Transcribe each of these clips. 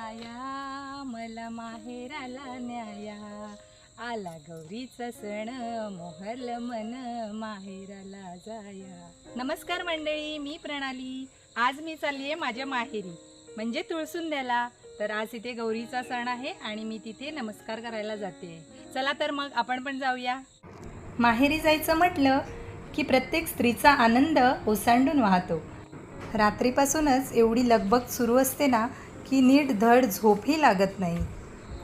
जाया, मला माहेराला न्याया, आला गौरीचा सण मोहरल मन माहेराला जाया। नमस्कार मंडळी, मी प्रणाली। आज मी चालली आहे माझ्या माहेरी म्हणजे तुळसुंद्याला। तर आज इथे गौरीचा सण आहे आणि मी तिथे नमस्कार करायला जाते। चला तर मग आपण पण जाऊया। माहेरी जायचं म्हटलं की प्रत्येक स्त्रीचा आनंद ओसांडून वाहतो। रात्रीपासूनच एवढी लगबग सुरू असते ना की नीट धड झोपही लागत नाही।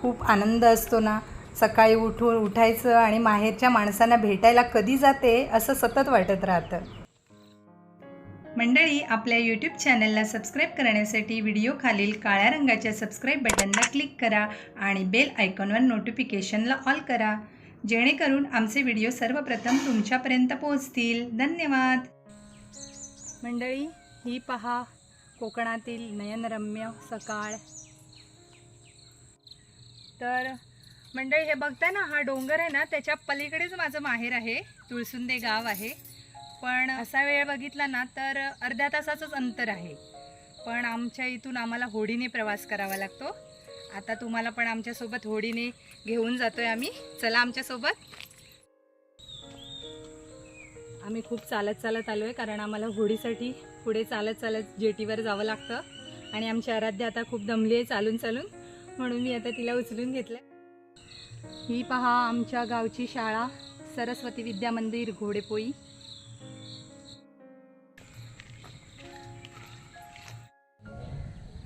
खूप आनंद असतो ना, सकाळी उठायचं आणि माहेरच्या माणसांना भेटायला कधी जाते असं सतत वाटत राहतं। मंडळी, आपल्या यूट्यूब चॅनलला सबस्क्राईब करण्यासाठी व्हिडिओ खालील काळ्या रंगाच्या सबस्क्राईब बटनला क्लिक करा आणि बेल आयकॉनवर नोटिफिकेशनला ऑल करा, जेणेकरून आमचे व्हिडिओ सर्वप्रथम तुमच्यापर्यंत पोहोचतील। धन्यवाद। मंडळी, ही पहा कोकणातील नयनरम्य सकाळ। तर मंडळी, हे बघताय ना, हा डोंगर आहे ना, त्याच्या पलीकडेच माझं माहेर आहे, तुळसुंदे गाव आहे। पण असा वेळ बघितला ना तर अर्ध्या तासाचंच अंतर आहे, पण आमच्या इथून आम्हाला होडीने प्रवास करावा लागतो। आता तुम्हाला पण आमच्यासोबत होडीने घेऊन जातोय आम्ही, चला आमच्यासोबत। आम्ही खूप चालत आलो आहे, कारण आम्हाला होडीसाठी पुढे चालत जेटीवर जावं लागतं आणि आमची आराध्या आता खूप दमली आहे चालून, म्हणून मी आता तिला उचलून घेतलं। ही पहा आमच्या गावची शाळा, सरस्वती विद्या मंदिर घोडेपोई।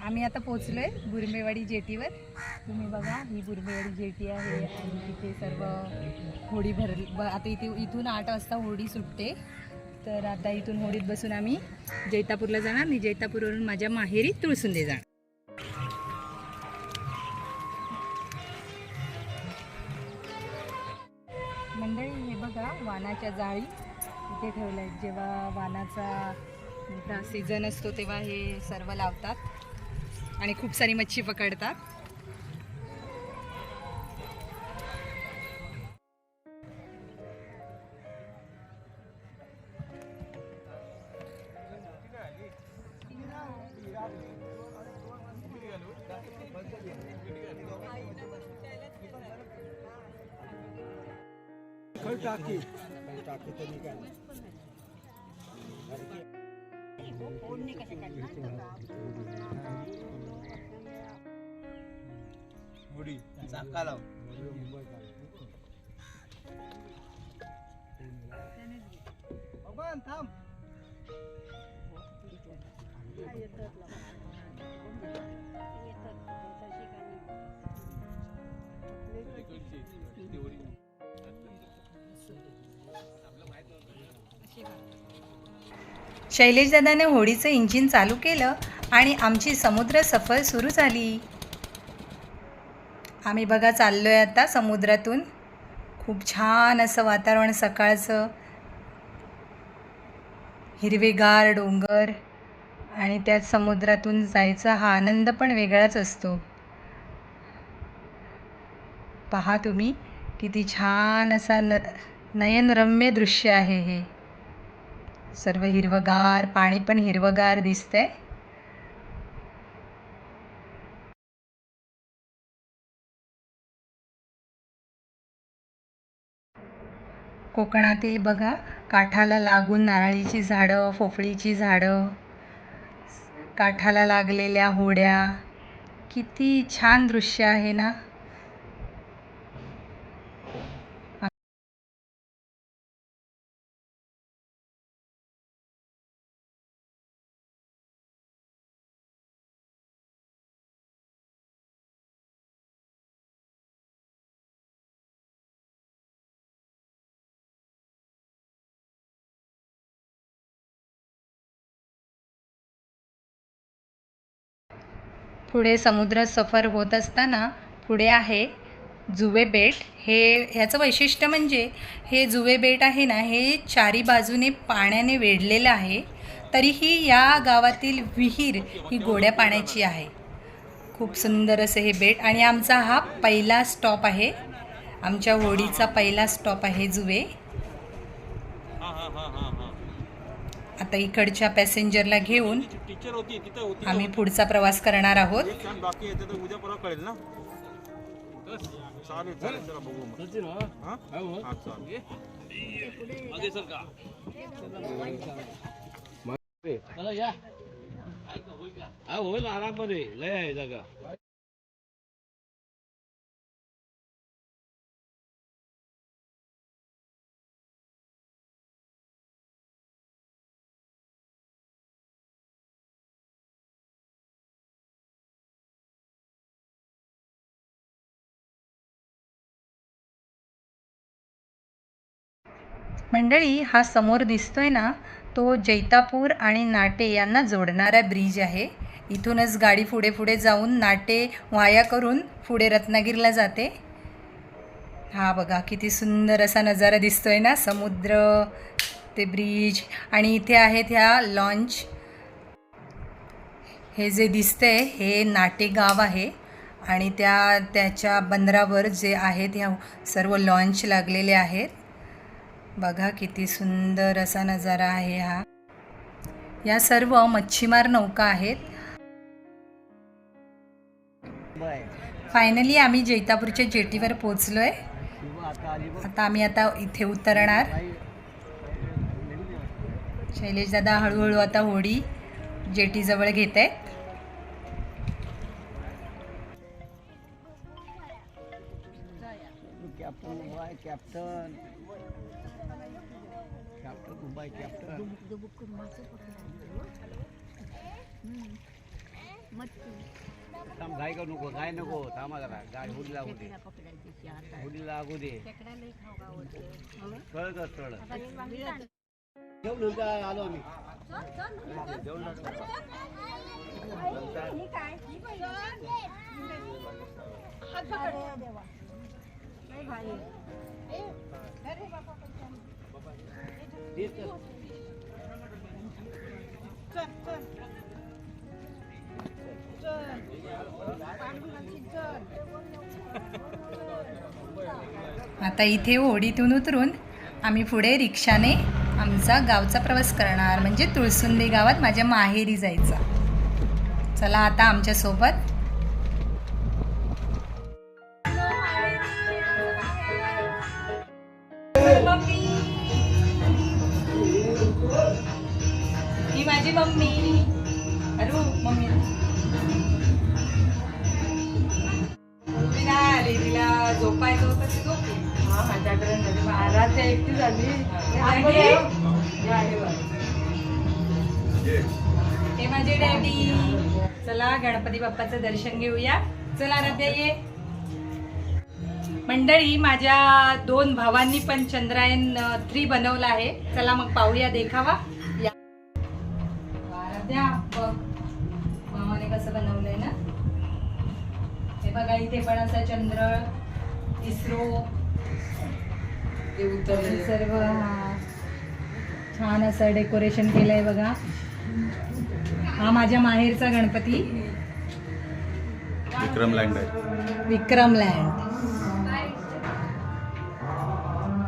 आम्ही आता पोचलोय बुरमेवाडी जेटीवर। तुम्ही बघा, ही बुरमेवाडी जेटी आहे आणि तिथे सर्व होडी भरली। आता इथून 8 वाजता होडी सुटते, तर आता इथून होडीत बसून आम्ही जैतापूरला जाणार आणि जैतापूरवरून माझ्या माहेरी तुळसुंदे जाणार। मंडळी, हे बघा वानाच्या जाळी इथे ठेवल्या आहेत। जेव्हा वानाचा मोठा सीझन असतो तेव्हा हे सर्व लावतात आणि खूप सारी मच्छी पकडतात। शैलेश दादाने होडीचं इंजिन चालू केलं आणि आमची समुद्र सफर सुरू झाली। आम्ही बघा चाललोय आता समुद्रातून। खूप छान असं वातावरण सकाळचं, हिरवेगार डोंगर आणि त्यात समुद्रातून जायचा हा आनंद पण वेगळाच असतो। पहा तुम्ही, किती छान असा नयनरम्य दृश्य आहे हे। सर्व हिरवगार, पाणी पण हिरवगार दिसतंय। कोकणातील बघा, काठाला लागून नारळीची झाडं, पोफळीची झाडं, काठाला लागलेल्या होड्या, किती छान दृश्य आहे ना। पुढे समुद्र सफर होत असताना पुढे आहे जुवे बेट। ह्याचं वैशिष्ट्य म्हणजे हे जुवे बेट आहे ना, हे चारी बाजूने पाण्याने वेढलेलं आहे, तरीही या गावातील विहीर ही गोड्या पाण्याची आहे। खूप सुंदर असं हे बेट आणि आमचा हा पहिला स्टॉप आहे, आमच्या होडीचा पहिला स्टॉप आहे जुवे। आता इकडच्या पॅसेंजरला घेऊन टीचर होती तिथे होती आम्ही पुढचा प्रवास करणार आहोत. एक क्षण बाकी आहे तर उद्या परवा कळेल ना. चालेल चालेल चला बघू मग. हा? हा, चालेल. आगे सर का चला या होईल आराममध्ये लय आहे जागा. मंडळी, हा समोर दिसतोय ना, तो जैतापूर आणि नाटे यांना जोडणारा ब्रिज आहे. इथूनच गाडी पुढे पुढे जाऊन नाटे वाया करून पुढे रत्नागिरीला जाते. हा बघा किती सुंदर असा नजारा दिसतोय ना, समुद्र, ते ब्रिज आणि इथे आहेत ह्या लॉन्च. हे जे दिसतंय हे नाटे गाव आहे आणि त्याच्या बंदरावर जे आहेत ह्या सर्व लॉन्च लागलेले आहेत. बघा किती सुंदर असा नजारा आहे हा. या सर्व मच्छीमार नौका आहेत. फायनली आम्ही जैतापूरच्या जेटीवर पोचलोय. आता आम्ही इथे उतरणार. शैलेश दादा हळूहळू आता होडी जेटीजवळ घेत आहेत. घाई करू नको, काय नको, थांबा जरा. गाडी हुडी लागू दे, हुडी लागू दे. कळत जेवण आलो आम्ही. आता इथे होडीतून उतरून आम्ही पुढे रिक्षाने आमचा गावचा प्रवास करणार, म्हणजे तुळसुंदी गावात माझ्या माहेरी जायचा. चला आता आमच्यासोबत. ही माझी मम्मी. अरे मम्मी आली, तिला झोपायचं होतं ती झोपली. महाराज एकटी झाली. हे माझे डॅडी. चला गणपती बाप्पाचं दर्शन घेऊया. चला रद्या ये. मंडळी, माझ्या 2 भावांनी पण चंद्रायन 3 बनवला आहे. चला मग पाहूया देखावा. रद्या बघ मामाने कसं बनवलंय ना. हे बघा इथे पण असा चंद्र, इस्रो सर्व छान असं डेकोरेशन केलंय बघा. हा माझ्या माहेरचा गणपती विक्रमलँड आहे. विक्रमलँड.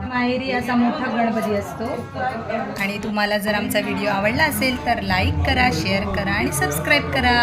माहेरी असा मोठा गणपती असतो. आणि तुम्हाला जर आमचा व्हिडिओ आवडला असेल तर लाईक करा, शेअर करा आणि सबस्क्राईब करा.